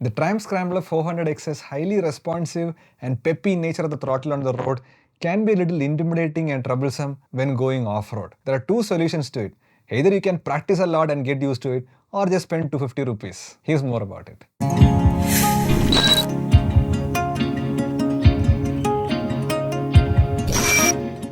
The Triumph Scrambler 400X's highly responsive and peppy nature of the throttle on the road can be a little intimidating and troublesome when going off-road. There are two solutions to it. Either you can practice a lot and get used to it, or just spend 250 rupees. Here's more about it.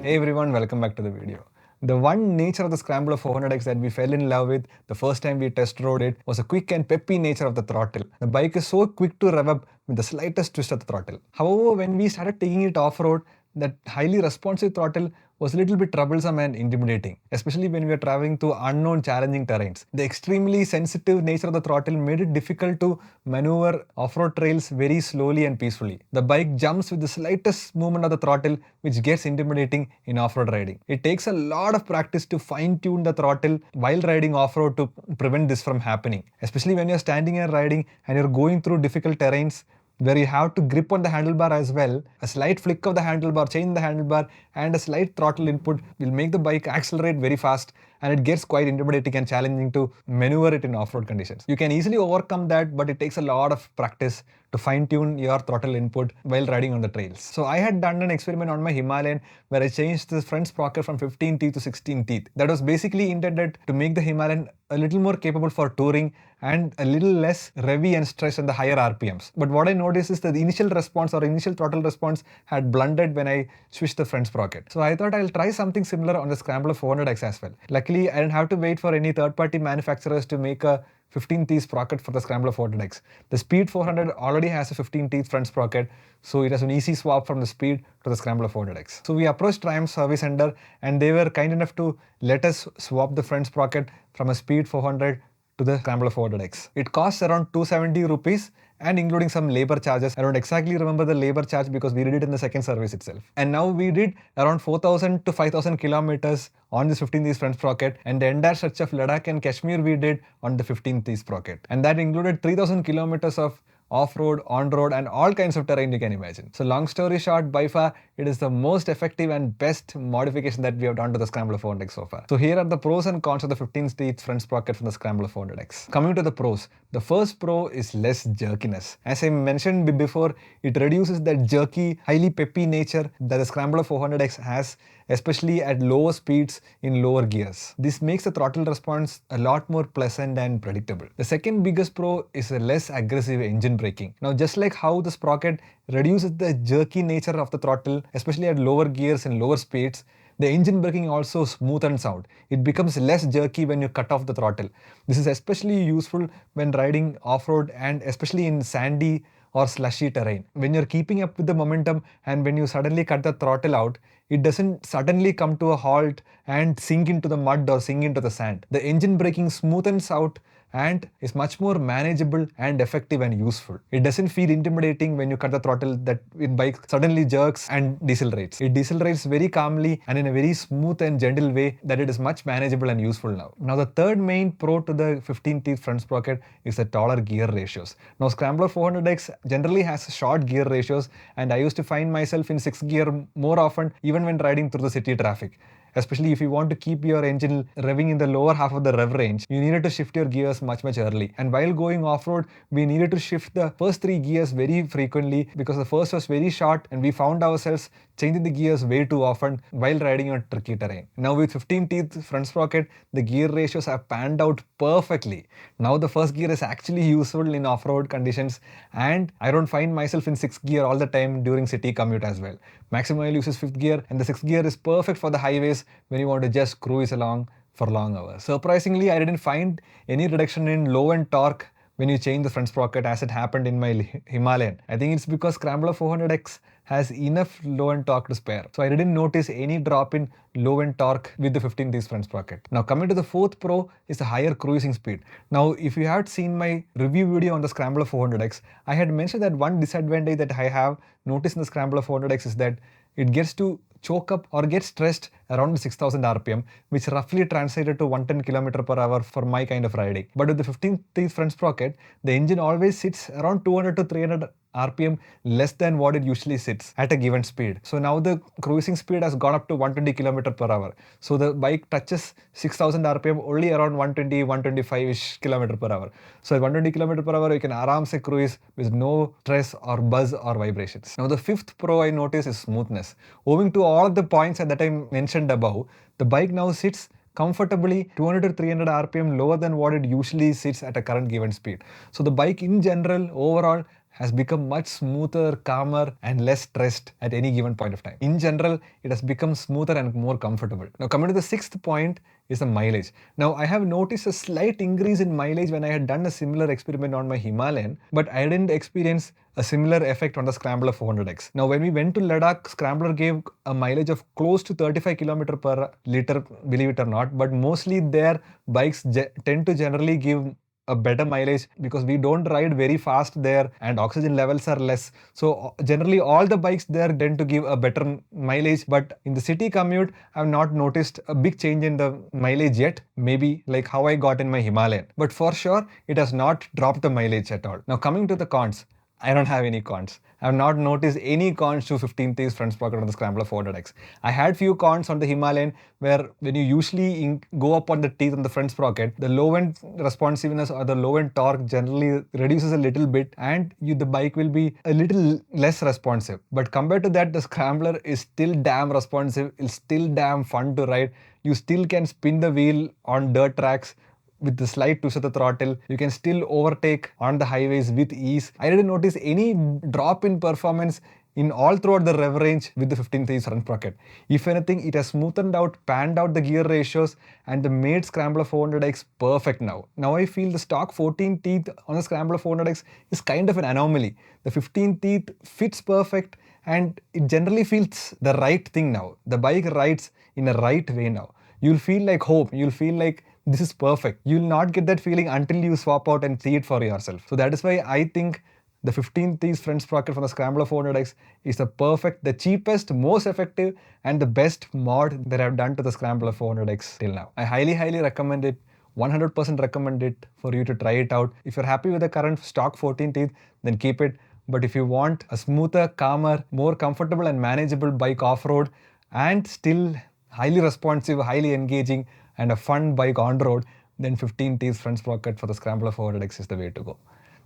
Hey everyone, welcome back to the video. The one nature of the Scrambler 400X that we fell in love with the first time we test rode it was a quick and peppy nature of the throttle. The bike is so quick to rev up with the slightest twist of the throttle. However, when we started taking it off-road, that highly responsive throttle was a little bit troublesome and intimidating, especially when we were traveling through unknown challenging terrains. The extremely sensitive nature of the throttle made it difficult to maneuver off-road trails very slowly and peacefully. The bike jumps with the slightest movement of the throttle, which gets intimidating in off-road riding. It takes a lot of practice to fine-tune the throttle while riding off-road to prevent this from happening, especially when you're standing and riding and you're going through difficult terrains where you have to grip on the handlebar as well. A slight flick of the handlebar, change the handlebar, and a slight throttle input will make the bike accelerate very fast, and it gets quite intimidating and challenging to maneuver it in off-road conditions. You can easily overcome that, but it takes a lot of practice to fine-tune your throttle input while riding on the trails. So I had done an experiment on my Himalayan where I changed the front sprocket from 15 teeth to 16 teeth. That was basically intended to make the Himalayan a little more capable for touring and a little less revvy and stressed on the higher RPMs. But what I noticed is that the initial response or initial throttle response had blunted when I switched the front sprocket. So I thought I'll try something similar on the Scrambler 400X as well. Luckily, I didn't have to wait for any third-party manufacturers to make a 15-teeth sprocket for the Scrambler 400X. The Speed 400 already has a 15-teeth front sprocket, so it has an easy swap from the Speed to the Scrambler 400X. So we approached Triumph Service Center and they were kind enough to let us swap the front sprocket from a Speed 400 to the Scrambler 400X. It costs around 270 rupees and including some labor charges. I don't exactly remember the labor charge because we did it in the second service itself. And now we did around 4,000 to 5,000 kilometers on this 15-teeth front sprocket, and the entire stretch of Ladakh and Kashmir we did on the 15-teeth sprocket. And that included 3,000 kilometers of off-road, on-road, and all kinds of terrain you can imagine. So long story short, by far, it is the most effective and best modification that we have done to the Scrambler 400X so far. So here are the pros and cons of the 15-teeth front sprocket from the Scrambler 400X. Coming to the pros, the first pro is less jerkiness. As I mentioned before, it reduces that jerky, highly peppy nature that the Scrambler 400X has, especially at lower speeds in lower gears. This makes the throttle response a lot more pleasant and predictable. The second biggest pro is a less aggressive engine braking. Now, just like how the sprocket reduces the jerky nature of the throttle, especially at lower gears and lower speeds, the engine braking also smoothens out. It becomes less jerky when you cut off the throttle. This is especially useful when riding off-road and especially in sandy or slushy terrain. When you're keeping up with the momentum and when you suddenly cut the throttle out, it doesn't suddenly come to a halt and sink into the mud or sink into the sand. The engine braking smoothens out and is much more manageable and effective and useful. It doesn't feel intimidating when you cut the throttle that it bike suddenly jerks and decelerates. It decelerates very calmly and in a very smooth and gentle way that it is much manageable and useful now. Now the third main pro to the 15-teeth front sprocket is the taller gear ratios. Now Scrambler 400X generally has short gear ratios, and I used to find myself in 6th gear more often even when riding through the city traffic. Especially if you want to keep your engine revving in the lower half of the rev range, you needed to shift your gears much early. And while going off-road, we needed to shift the first 3 gears very frequently because the first was very short and we found ourselves changing the gears way too often while riding on tricky terrain. Now with 15-teeth front sprocket, the gear ratios have panned out perfectly. Now the first gear is actually useful in off-road conditions, and I don't find myself in 6th gear all the time during city commute as well. Maximum uses 5th gear, and the 6th gear is perfect for the highways when you want to just cruise along for long hours. Surprisingly, I didn't find any reduction in low-end torque when you change the front sprocket as it happened in my Himalayan. I think it's because Scrambler 400X has enough low-end torque to spare. So I didn't notice any drop in low-end torque with the 15-teeth front sprocket. Now coming to the fourth pro is the higher cruising speed. Now if you had seen my review video on the Scrambler 400X, I had mentioned that one disadvantage that I have noticed in the Scrambler 400X is that it gets to choke up or get stressed around 6,000 RPM, which roughly translated to 110 km per hour for my kind of riding. But with the 15-teeth front sprocket, the engine always sits around 200 to 300 RPM less than what it usually sits at a given speed. So now the cruising speed has gone up to 120 km per hour. So the bike touches 6000 RPM only around 120, 125-ish km per hour. So at 120 km per hour, you can aram se cruise with no stress or buzz or vibrations. Now the fifth pro I notice is smoothness. Owing to all the points that I mentioned above, the bike now sits comfortably 200 to 300 RPM lower than what it usually sits at a current given speed. So the bike in general, overall, has become much smoother, calmer, and less stressed at any given point of time. In general, it has become smoother and more comfortable. Now, coming to the sixth point is the mileage. Now, I have noticed a slight increase in mileage when I had done a similar experiment on my Himalayan, but I didn't experience a similar effect on the Scrambler 400X. Now, when we went to Ladakh, Scrambler gave a mileage of close to 35 km per liter, believe it or not, but mostly their bikes tend to generally give a better mileage because we don't ride very fast there and oxygen levels are less. So generally all the bikes there tend to give a better mileage, but in the city commute, I've not noticed a big change in the mileage yet, maybe like how I got in my Himalayan. But for sure, it has not dropped the mileage at all. Now coming to the cons, I don't have any cons. I have not noticed any cons to 15 thieves front sprocket on the Scrambler 400X. I had few cons on the Himalayan where when you usually go up on the teeth on the front sprocket, the low end responsiveness or the low end torque generally reduces a little bit and the bike will be a little less responsive. But compared to that, the Scrambler is still damn responsive, it's still damn fun to ride. You still can spin the wheel on dirt tracks. With the slight twist of the throttle, you can still overtake on the highways with ease. I didn't notice any drop in performance in all throughout the rev range with the 15 teeth front sprocket. If anything, it has smoothened out, panned out the gear ratios and made Scrambler 400X perfect now. Now I feel the stock 14 teeth on the Scrambler 400X is kind of an anomaly. The 15 teeth fits perfect and it generally feels the right thing now. The bike rides in a right way now. You'll feel like hope, you'll feel like this is perfect. You'll not get that feeling until you swap out and see it for yourself. So that is why I think the 15 teeth front sprocket from the Scrambler 400X is the cheapest, most effective and the best mod that I've done to the Scrambler 400X till now. I highly recommend it. 100% recommend it for you to try it out. If you're happy with the current stock 14 teeth, then keep it. But if you want a smoother, calmer, more comfortable and manageable bike off-road and still highly responsive, highly engaging and a fun bike on road, then 15 teeth front sprocket for the Scrambler 400X is the way to go.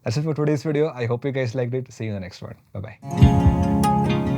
That's it for today's video. I hope you guys liked it. See you in the next one. Bye-bye.